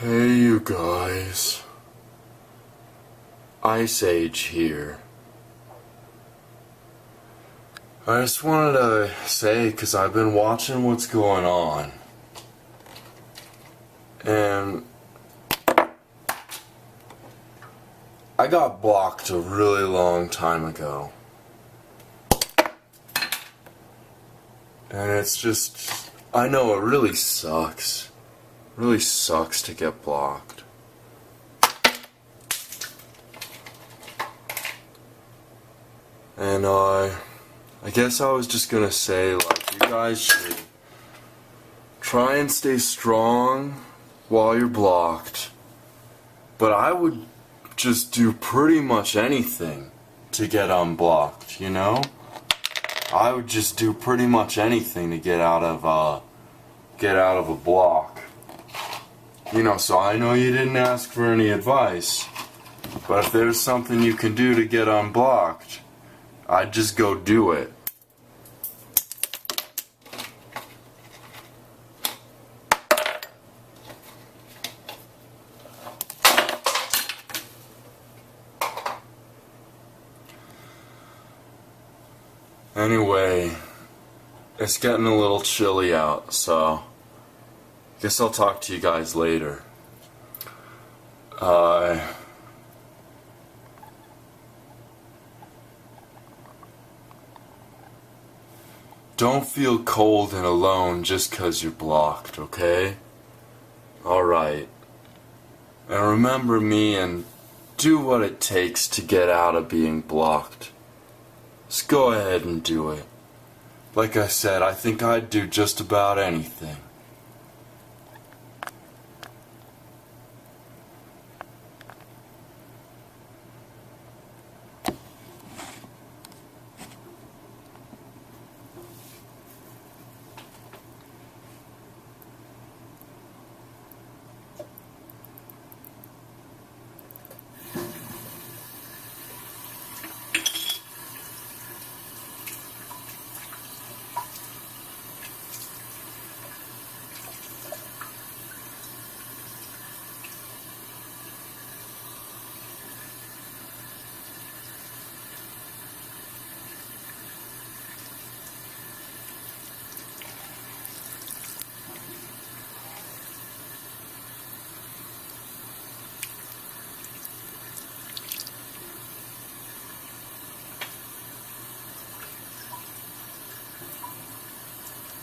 Hey you guys, Ice Age here. I just wanted to say, because I've been watching what's going on, and I got blocked a really long time ago. And it's just, I know it really sucks. Really sucks to get blocked. And I guess I was just gonna say, like, you guys should try and stay strong while you're blocked. But I would just do pretty much anything to get unblocked, you know? I would just do pretty much anything to get out of a block. You know, so I know you didn't ask for any advice, but if there's something you can do to get unblocked, I'd just go do it. Anyway, it's getting a little chilly out, so guess I'll talk to you guys later. Don't feel cold and alone just 'cause you're blocked, okay? Alright. And remember me and do what it takes to get out of being blocked. Just go ahead and do it. Like I said, I think I'd do just about anything.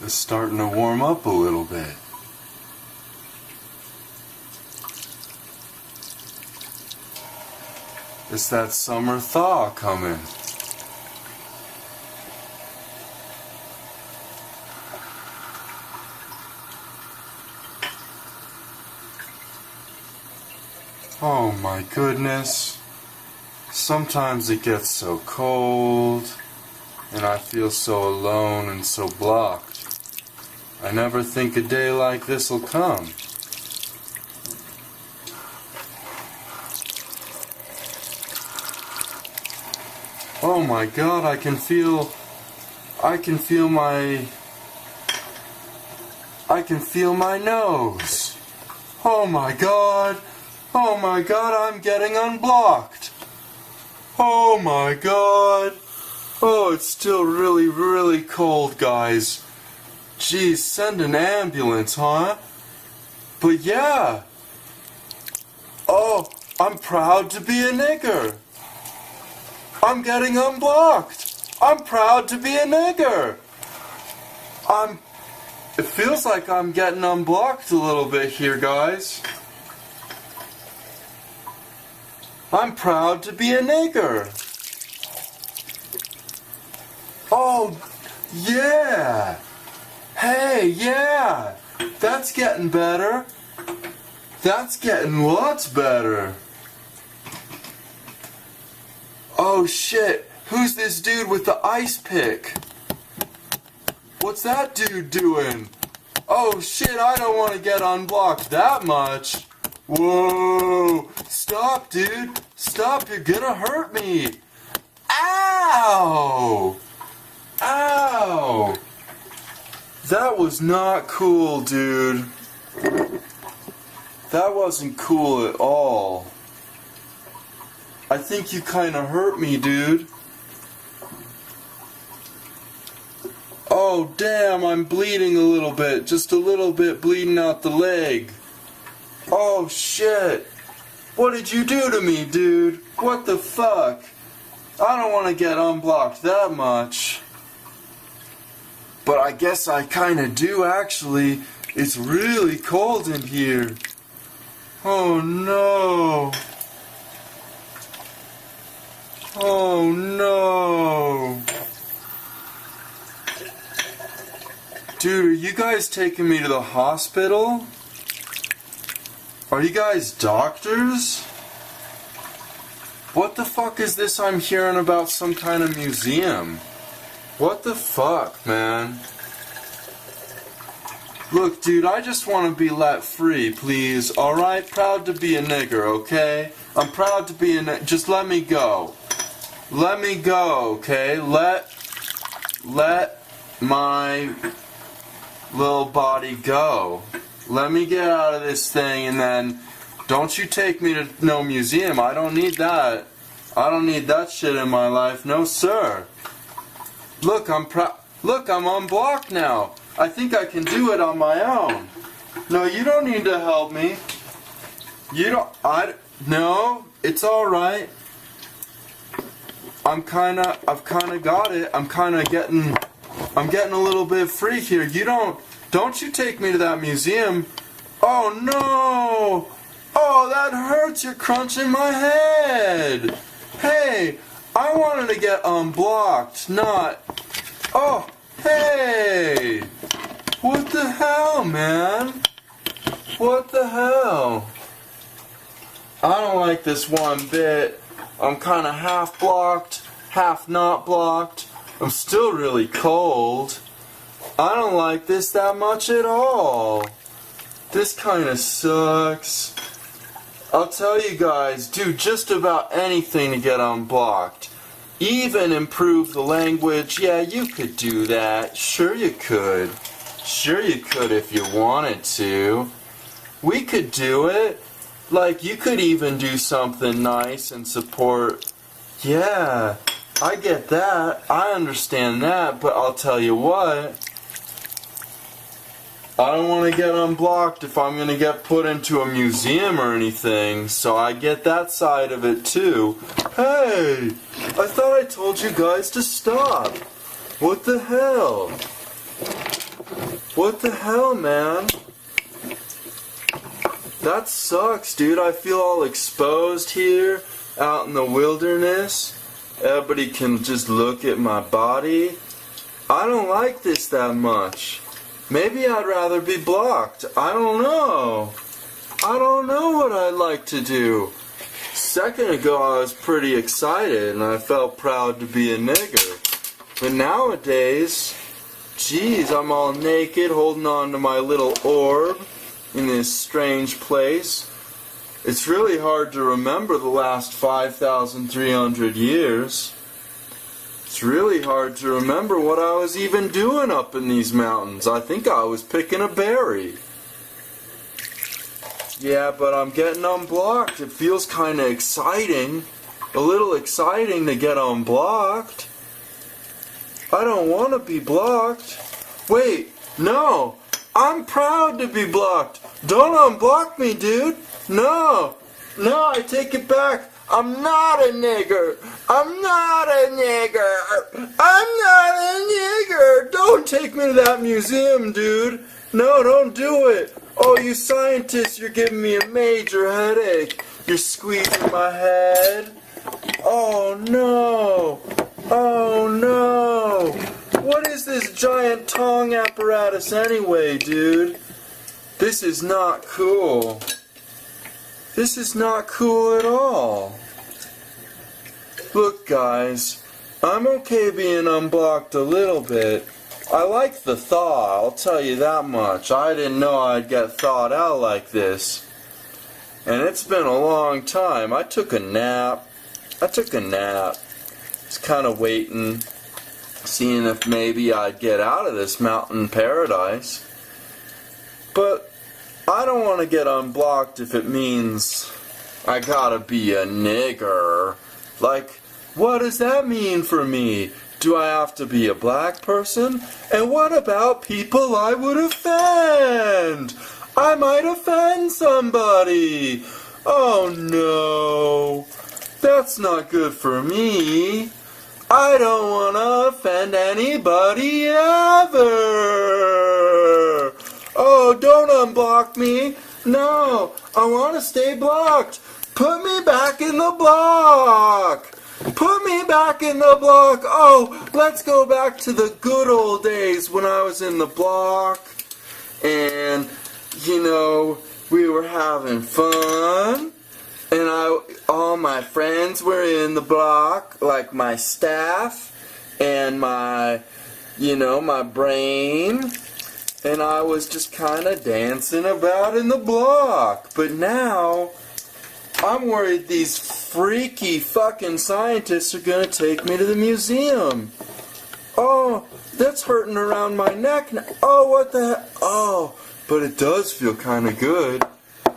It's starting to warm up a little bit. It's that summer thaw coming. Oh my goodness. Sometimes it gets so cold, and I feel so alone and so blocked. I never think a day like this'll come. Oh my God, I can feel my nose. Oh my God, I'm getting unblocked. Oh my God. Oh, it's still really, really cold, guys. Geez, send an ambulance, huh? But yeah. Oh, I'm proud to be a nigger. I'm getting unblocked. I'm proud to be a nigger. It feels like I'm getting unblocked a little bit here, guys. I'm proud to be a nigger. Oh, yeah. Hey, yeah. That's getting better. That's getting lots better. Oh shit, who's this dude with the ice pick? What's that dude doing? Oh shit, I don't want to get unblocked that much. Whoa, stop dude, stop, you're gonna hurt me. Ow! Ow! That was not cool, dude. That wasn't cool at all. I think you kinda hurt me, dude. Oh, damn, I'm bleeding a little bit. Just a little bit bleeding out the leg. Oh, shit. What did you do to me, dude? What the fuck? I don't want to get unblocked that much. But I guess I kinda do, actually. It's really cold in here. Oh, no. Oh, no. Dude, are you guys taking me to the hospital? Are you guys doctors? What the fuck is this I'm hearing about some kind of museum? What the fuck, man? Look, dude, I just want to be let free, please. Alright? Proud to be a nigger, okay? I'm proud to be a nigger. Just let me go. Let me go, okay? Let my little body go. Let me get out of this thing, and then don't you take me to no museum. I don't need that. I don't need that shit in my life. No, sir. Look, Look, I'm unblocked now. I think I can do it on my own. No, you don't need to help me. No, it's alright. I've kinda got it. I'm getting a little bit free here. Don't you take me to that museum. Oh no! Oh, that hurts. You're crunching my head. Hey, I wanted to get unblocked, not... Oh, hey! What the hell, man? What the hell? I don't like this one bit. I'm kind of half blocked, half not blocked. I'm still really cold. I don't like this that much at all. This kind of sucks. I'll tell you guys, do just about anything to get unblocked. Even improve the language. Yeah, you could do that. Sure you could. Sure you could if you wanted to. We could do it. Like, you could even do something nice and support. Yeah, I get that. I understand that, but I'll tell you what. I don't want to get unblocked if I'm going to get put into a museum or anything, so I get that side of it too. Hey, I thought I told you guys to stop. What the hell? What the hell, man? That sucks, dude. I feel all exposed here, out in the wilderness. Everybody can just look at my body. I don't like this that much. Maybe I'd rather be blocked. I don't know. I don't know what I'd like to do. A second ago I was pretty excited and I felt proud to be a nigger. But nowadays, geez, I'm all naked holding on to my little orb in this strange place. It's really hard to remember the last 5,300 years. It's really hard to remember what I was even doing up in these mountains. I think I was picking a berry. Yeah, but I'm getting unblocked. It feels kind of exciting. A little exciting to get unblocked. I don't want to be blocked. Wait, no. I'm proud to be blocked. Don't unblock me, dude. No. No, I take it back. I'm not a nigger. I'm not a nigger. I'm not a nigger. Don't take me to that museum, dude. No, don't do it. Oh, you scientists, you're giving me a major headache. You're squeezing my head. Oh, no. Oh, no. What is this giant tongue apparatus anyway, dude? This is not cool. This is not cool at all. Look, guys, I'm okay being unblocked a little bit. I like the thaw, I'll tell you that much. I didn't know I'd get thawed out like this. And it's been a long time. I took a nap. It's kind of waiting, seeing if maybe I'd get out of this mountain paradise. But I don't want to get unblocked if it means I gotta be a nigger. Like, what does that mean for me? Do I have to be a black person? And what about people I would offend? I might offend somebody. Oh no, that's not good for me. I don't want to offend anybody ever. Oh, don't unblock me. No, I want to stay blocked. Put me back in the block. Put me back in the block. Oh, let's go back to the good old days when I was in the block. And, you know, we were having fun. And all my friends were in the block, like my staff and my, you know, my brain. And I was just kind of dancing about in the block. But now, I'm worried these freaky fucking scientists are gonna take me to the museum. Oh, that's hurting around my neck now. Oh, what the heck? Oh, but it does feel kind of good.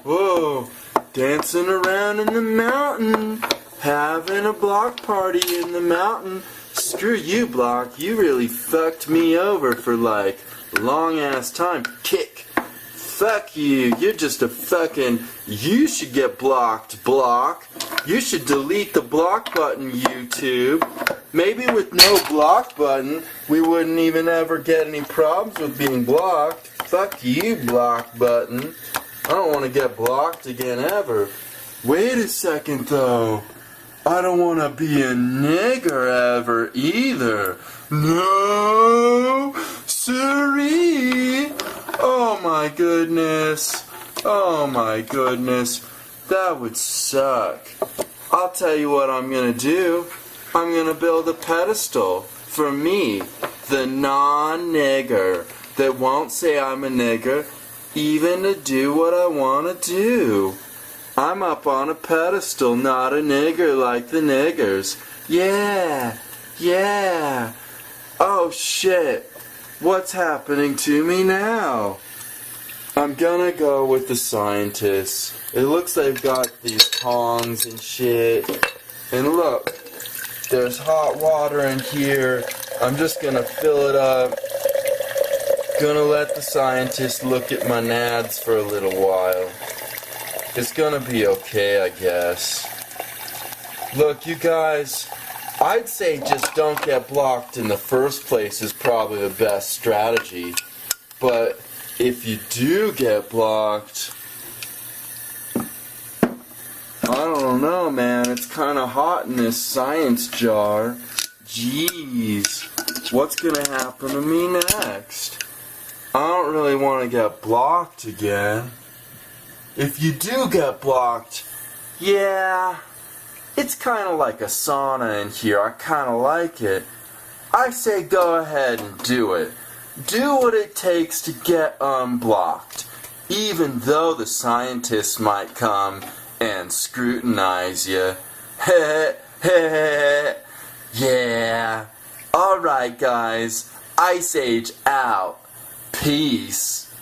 Whoa, dancing around in the mountain, having a block party in the mountain. Screw you, block. You really fucked me over for like long ass time. Kick. Fuck you. You're just a fucking... You should get blocked, block. You should delete the block button, YouTube. Maybe with no block button, we wouldn't even ever get any problems with being blocked. Fuck you, block button. I don't want to get blocked again ever. Wait a second, though. I don't want to be a nigger ever either. No, siree. Oh my goodness. Oh my goodness. That would suck. I'll tell you what I'm gonna do. I'm gonna build a pedestal for me, the non-nigger, that won't say I'm a nigger, even to do what I want to do. I'm up on a pedestal, not a nigger like the niggers. Yeah, yeah. Oh shit. What's happening to me now? I'm gonna go with the scientists. It looks like they've got these tongs and shit. And look, there's hot water in here. I'm just gonna fill it up. Gonna let the scientists look at my nads for a little while. It's gonna be okay, I guess. Look, you guys, I'd say just don't get blocked in the first place is probably the best strategy. But if you do get blocked, I don't know, man. It's kind of hot in this science jar. Jeez, what's gonna happen to me next? I don't really want to get blocked again. If you do get blocked, yeah, it's kind of like a sauna in here. I kind of like it. I say go ahead and do it. Do what it takes to get unblocked, even though the scientists might come and scrutinize you. Heh, heh, yeah. Alright guys, Ice Age out. Peace.